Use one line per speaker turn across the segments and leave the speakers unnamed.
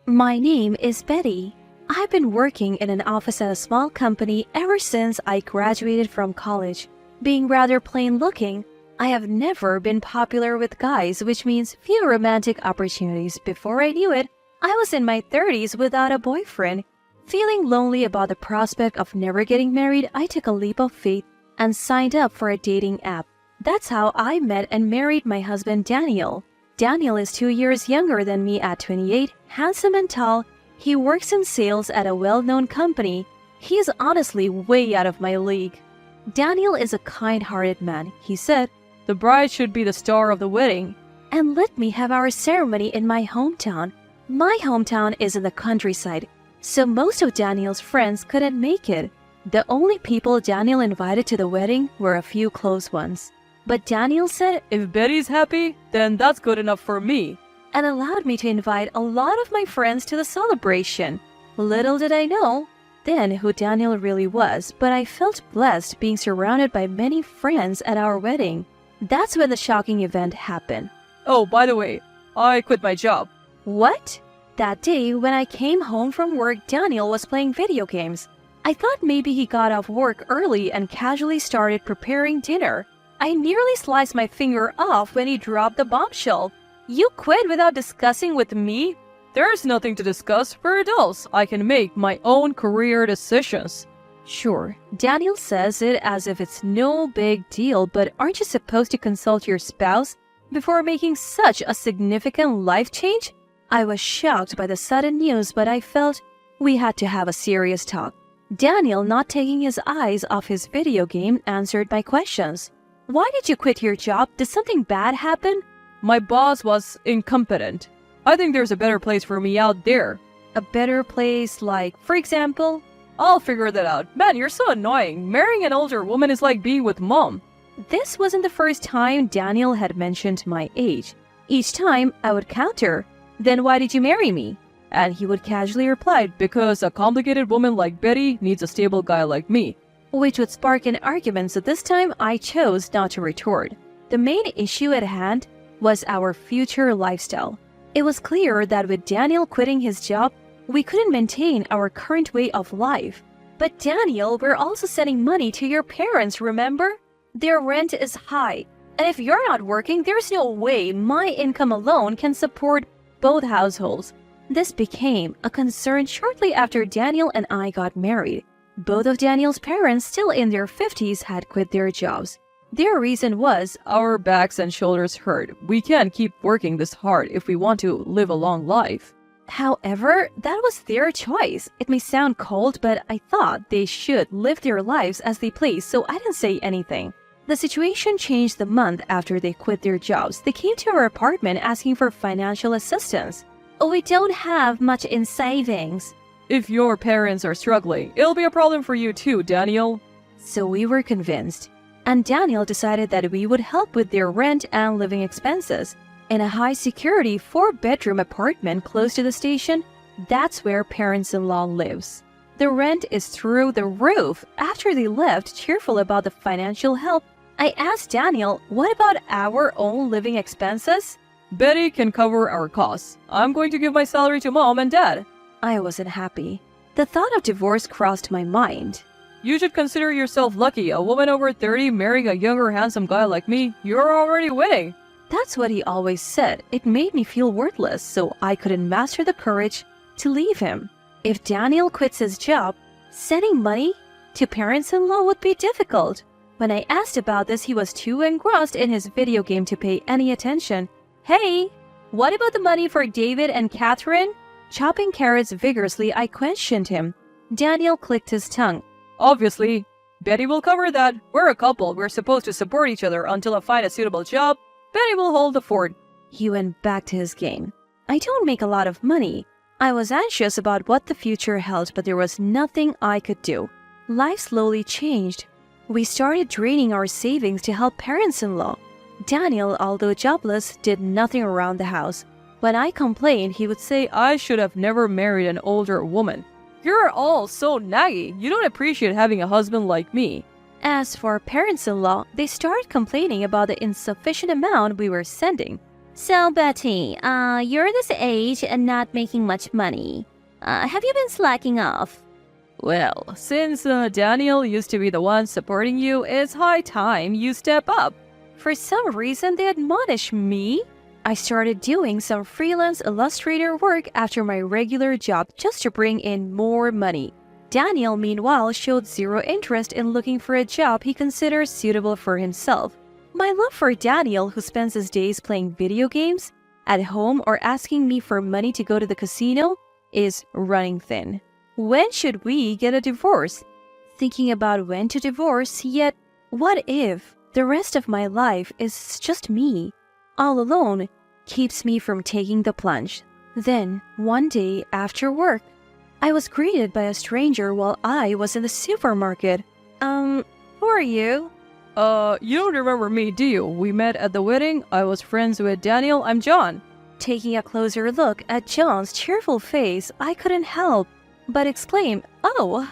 My name is Betty. I've been working in an office at a small company ever since I graduated from college. Being rather plain looking, I have never been popular with guys, which means few romantic opportunities. Before I knew it, I was in my 30s without a boyfriend. Feeling lonely about the prospect of never getting married, I took a leap of faith and signed up for a dating app. That's how I met and married my husband Daniel. Daniel is 2 years younger than me at 28, handsome and tall. He works in sales at a well-known company. He is honestly way out of my league. Daniel is a kind-hearted man. He said,
"The bride should be the star of the wedding,"
and let me have our ceremony in my hometown. My hometown is in the countryside, so most of Daniel's friends couldn't make it. The only people Daniel invited to the wedding were a few close ones. But Daniel said,
"If Betty's happy, then that's good enough for me,"
and allowed me to invite a lot of my friends to the celebration. Little did I know then who Daniel really was, but I felt blessed being surrounded by many friends at our wedding. That's when the shocking event happened.
"Oh, by the way, I quit my job."
What? That day, when I came home from work, Daniel was playing video games. I thought maybe he got off work early and casually started preparing dinner. I nearly sliced my finger off when he dropped the bombshell. "You quit without discussing with me?"
"There's nothing to discuss. We're adults. I can make my own career decisions."
Sure, Daniel says it as if it's no big deal, but aren't you supposed to consult your spouse before making such a significant life change? I was shocked by the sudden news, but I felt we had to have a serious talk. Daniel, not taking his eyes off his video game, answered my questions. "Why did you quit your job? Did something bad happen?"
"My boss was incompetent. I think there's a better place for me out there."
"A better place like, for example?"
"I'll figure that out." "Man, you're so annoying. Marrying an older woman is like being with mom."
This wasn't the first time Daniel had mentioned my age. Each time I would counter, "Then why did you marry me?" And he would casually reply,
"Because a complicated woman like Betty needs a stable guy like me,"
which would spark an argument, so this time I chose not to retort. The main issue at hand was our future lifestyle. It was clear that with Daniel quitting his job, we couldn't maintain our current way of life. "But Daniel, we're also sending money to your parents, remember? Their rent is high, and if you're not working, there's no way my income alone can support both households." This became a concern shortly after Daniel and I got married. Both of Daniel's parents, still in their 50s, had quit their jobs. Their reason was,
"Our backs and shoulders hurt. We can't keep working this hard if we want to live a long life."
However, that was their choice. It may sound cold, but I thought they should live their lives as they please, so I didn't say anything. The situation changed the month after they quit their jobs. They came to our apartment asking for financial assistance. "We don't have much in savings."
"If your parents are struggling, it'll be a problem for you too, Daniel."
So we were convinced. And Daniel decided that we would help with their rent and living expenses. In a high-security 4-bedroom apartment close to the station, that's where parents-in-law lives. The rent is through the roof. After they left, cheerful about the financial help, I asked Daniel, "What about our own living expenses?"
"Betty can cover our costs. I'm going to give my salary to mom and dad."
I wasn't happy. The thought of divorce crossed my mind.
"You should consider yourself lucky. A woman over 30 marrying a younger, handsome guy like me. You're already winning."
That's what he always said. It made me feel worthless, so I couldn't muster the courage to leave him. If Daniel quits his job, sending money to parents-in-law would be difficult. When I asked about this, he was too engrossed in his video game to pay any attention. "Hey, what about the money for David and Catherine?" Chopping carrots vigorously, I questioned him. Daniel clicked his tongue.
"Obviously, Betty will cover that. We're a couple. We're supposed to support each other until I find a suitable job. Betty will hold the fort."
He went back to his game. I don't make a lot of money. I was anxious about what the future held, but there was nothing I could do. Life slowly changed. We started draining our savings to help parents-in-law. Daniel, although jobless, did nothing around the house. When I complained, he would say,
"I should have never married an older woman. You're all so naggy. You don't appreciate having a husband like me."
As for parents-in-law, they started complaining about the insufficient amount we were sending. So, Betty, you're this age and not making much money. Have you been slacking off?
Well, since Daniel used to be the one supporting you, it's high time you step up.
For some reason, they admonish me. I started doing some freelance illustrator work after my regular job just to bring in more money. Daniel, meanwhile, showed zero interest in looking for a job he considers suitable for himself. My love for Daniel, who spends his days playing video games at home or asking me for money to go to the casino, is running thin. When should we get a divorce? Thinking about when to divorce, yet what if the rest of my life is just me, all alone, keeps me from taking the plunge. Then, one day after work, I was greeted by a stranger while I was in the supermarket. Who are you?
You don't remember me, do you? We met at the wedding. I was friends with Daniel. I'm John.
Taking a closer look at John's cheerful face, I couldn't help but exclaim, "Oh!"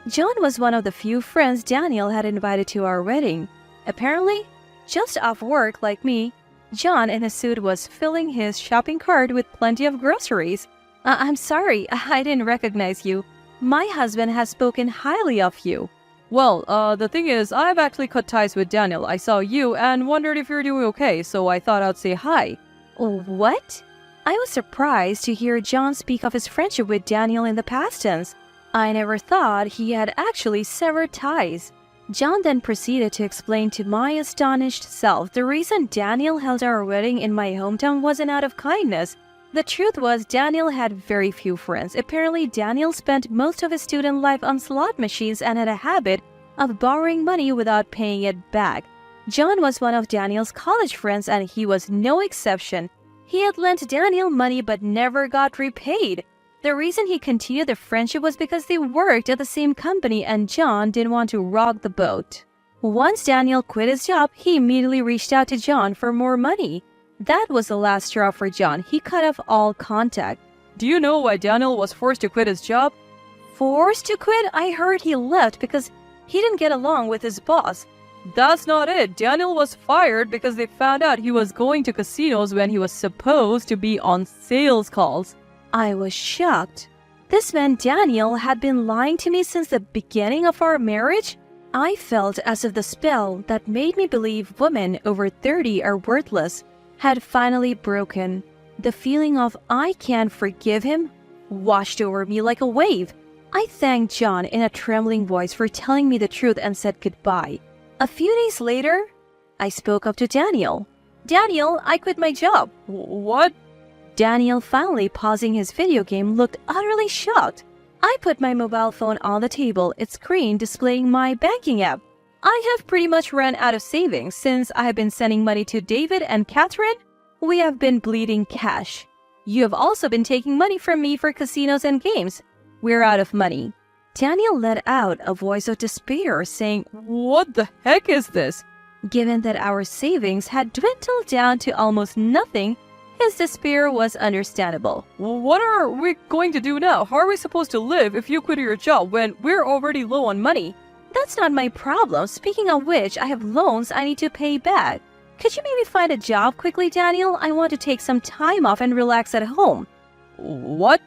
John was one of the few friends Daniel had invited to our wedding. Apparently, just off work like me, John in a suit was filling his shopping cart with plenty of groceries. I'm sorry, I didn't recognize you. My husband has spoken highly of you.
Well, the thing is, I've actually cut ties with Daniel. I saw you and wondered if you're doing okay, so I thought I'd say hi.
What? I was surprised to hear John speak of his friendship with Daniel in the past tense. I never thought he had actually severed ties. John then proceeded to explain to my astonished self the reason Daniel held our wedding in my hometown wasn't out of kindness. The truth was Daniel had very few friends. Apparently, Daniel spent most of his student life on slot machines and had a habit of borrowing money without paying it back. John was one of Daniel's college friends and he was no exception. He had lent Daniel money but never got repaid. The reason he continued the friendship was because they worked at the same company and John didn't want to rock the boat. Once Daniel quit his job, he immediately reached out to John for more money. That was the last straw for John. He cut off all contact.
Do you know why Daniel was forced to quit his job?
Forced to quit? I heard he left because he didn't get along with his boss.
That's not it. Daniel was fired because they found out he was going to casinos when he was supposed to be on sales calls.
I was shocked. This meant Daniel had been lying to me since the beginning of our marriage? I felt as if the spell that made me believe women over 30 are worthless had finally broken. The feeling of I can't forgive him washed over me like a wave. I thanked John in a trembling voice for telling me the truth and said goodbye. A few days later, I spoke up to Daniel. "Daniel, I quit my job."
What?
Daniel, finally pausing his video game, looked utterly shocked. I put my mobile phone on the table, its screen displaying my banking app. I have pretty much run out of savings since I have been sending money to David and Catherine. We have been bleeding cash. You have also been taking money from me for casinos and games. We're out of money. Daniel let out a voice of despair, saying,
What the heck is this?
Given that our savings had dwindled down to almost nothing, his despair was understandable.
What are we going to do now? How are we supposed to live if you quit your job when we're already low on money?
That's not my problem. Speaking of which, I have loans I need to pay back. Could you maybe find a job quickly, Daniel? I want to take some time off and relax at home.
What?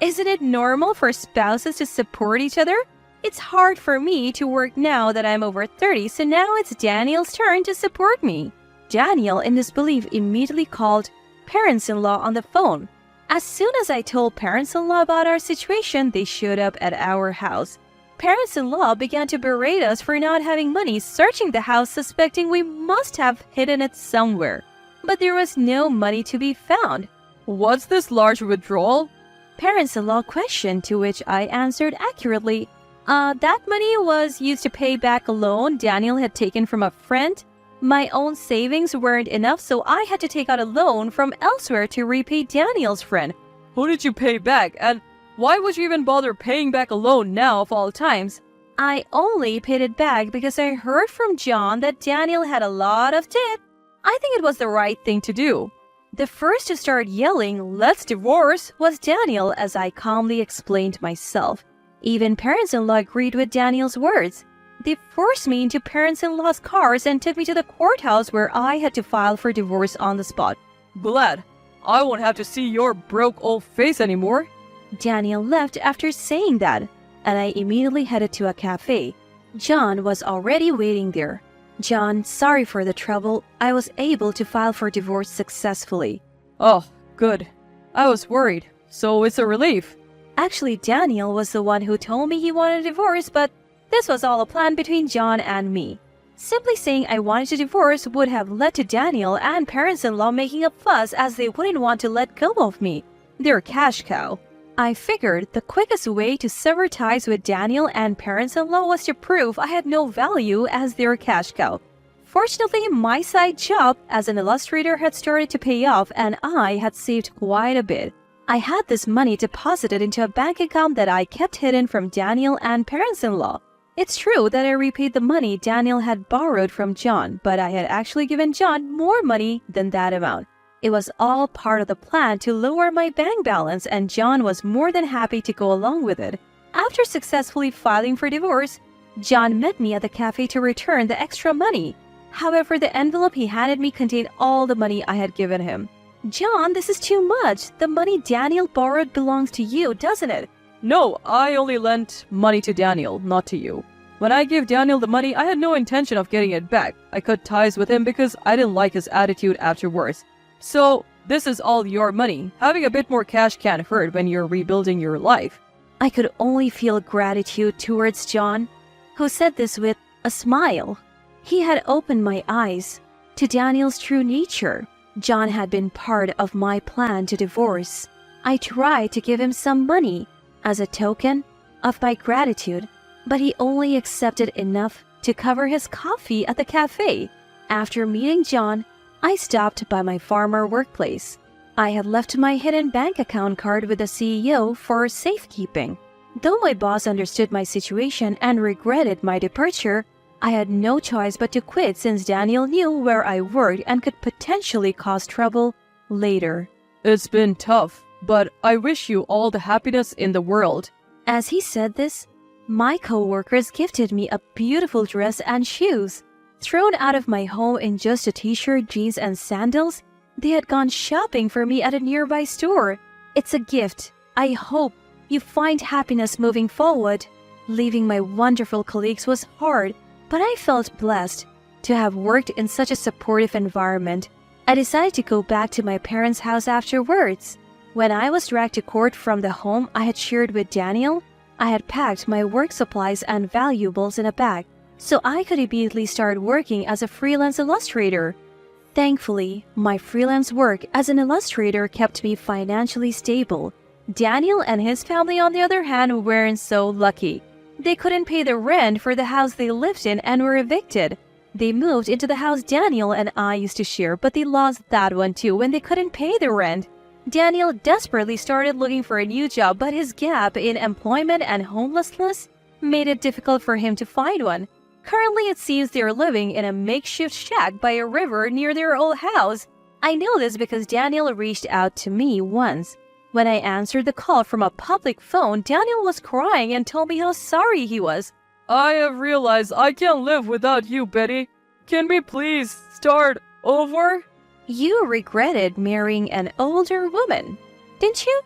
Isn't it normal for spouses to support each other? It's hard for me to work now that I'm over 30, so now it's Daniel's turn to support me. Daniel, in disbelief, immediately called parents-in-law on the phone. As soon as I told parents-in-law about our situation, they showed up at our house. Parents-in-law began to berate us for not having money, searching the house, suspecting we must have hidden it somewhere. But there was no money to be found.
What's this large withdrawal?
Parents-in-law questioned, to which I answered accurately. That money was used to pay back a loan Daniel had taken from a friend. My own savings weren't enough, so I had to take out a loan from elsewhere to repay Daniel's friend.
Who did you pay back? And why would you even bother paying back a loan now of all times?
I only paid it back because I heard from John that Daniel had a lot of debt. I think it was the right thing to do. The first to start yelling, "Let's divorce," was Daniel, as I calmly explained myself. Even parents-in-law agreed with Daniel's words. They forced me into parents-in-law's cars and took me to the courthouse where I had to file for divorce on the spot.
Glad. I won't have to see your broke old face anymore.
Daniel left after saying that, and I immediately headed to a cafe. John was already waiting there. John, sorry for the trouble. I was able to file for divorce successfully.
Oh, good. I was worried, so it's a relief.
Actually, Daniel was the one who told me he wanted a divorce, but this was all a plan between John and me. Simply saying I wanted to divorce would have led to Daniel and parents-in-law making a fuss as they wouldn't want to let go of me. They're cash cow. I figured the quickest way to sever ties with Daniel and parents-in-law was to prove I had no value as their cash cow. Fortunately, my side job as an illustrator had started to pay off and I had saved quite a bit. I had this money deposited into a bank account that I kept hidden from Daniel and parents-in-law. It's true that I repaid the money Daniel had borrowed from John, but I had actually given John more money than that amount. It was all part of the plan to lower my bank balance, and John was more than happy to go along with it. After successfully filing for divorce, John met me at the cafe to return the extra money. However, the envelope he handed me contained all the money I had given him. John, this is too much. The money Daniel borrowed belongs to you, doesn't it?
No, I only lent money to Daniel, not to you. When I gave Daniel the money, I had no intention of getting it back. I cut ties with him because I didn't like his attitude afterwards. So, this is all your money. Having a bit more cash can't hurt when you're rebuilding your life.
I could only feel gratitude towards John, who said this with a smile. He had opened my eyes to Daniel's true nature. John had been part of my plan to divorce. I tried to give him some money as a token of my gratitude, but he only accepted enough to cover his coffee at the cafe. After meeting John, I stopped by my former workplace. I had left my hidden bank account card with the CEO for safekeeping. Though my boss understood my situation and regretted my departure, I had no choice but to quit since Daniel knew where I worked and could potentially cause trouble later.
It's been tough, but I wish you all the happiness in the world.
As he said this, my co-workers gifted me a beautiful dress and shoes. Thrown out of my home in just a t-shirt, jeans, and sandals, they had gone shopping for me at a nearby store. It's a gift. I hope you find happiness moving forward. Leaving my wonderful colleagues was hard, but I felt blessed to have worked in such a supportive environment. I decided to go back to my parents' house afterwards. When I was dragged to court from the home I had shared with Daniel, I had packed my work supplies and valuables in a bag, so I could immediately start working as a freelance illustrator. Thankfully, my freelance work as an illustrator kept me financially stable. Daniel and his family, on the other hand, weren't so lucky. They couldn't pay the rent for the house they lived in and were evicted. They moved into the house Daniel and I used to share, but they lost that one too when they couldn't pay the rent. Daniel desperately started looking for a new job, but his gap in employment and homelessness made it difficult for him to find one. Currently, it seems they're living in a makeshift shack by a river near their old house. I know this because Daniel reached out to me once. When I answered the call from a public phone, Daniel was crying and told me how sorry he was.
I have realized I can't live without you, Betty. Can we please start over?
You regretted marrying an older woman, didn't you?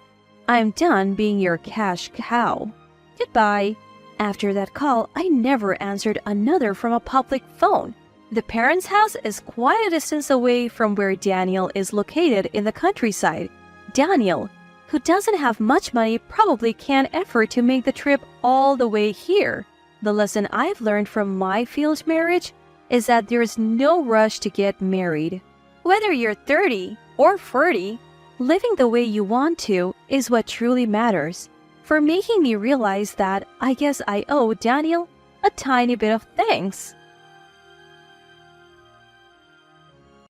I'm done being your cash cow. Goodbye. After that call, I never answered another from a public phone. The parents' house is quite a distance away from where Daniel is located in the countryside. Daniel, who doesn't have much money, probably can't afford to make the trip all the way here. The lesson I've learned from my failed marriage is that there's no rush to get married. Whether you're 30 or 40, living the way you want to is what truly matters. For making me realize that, I guess I owe Daniel a tiny bit of thanks.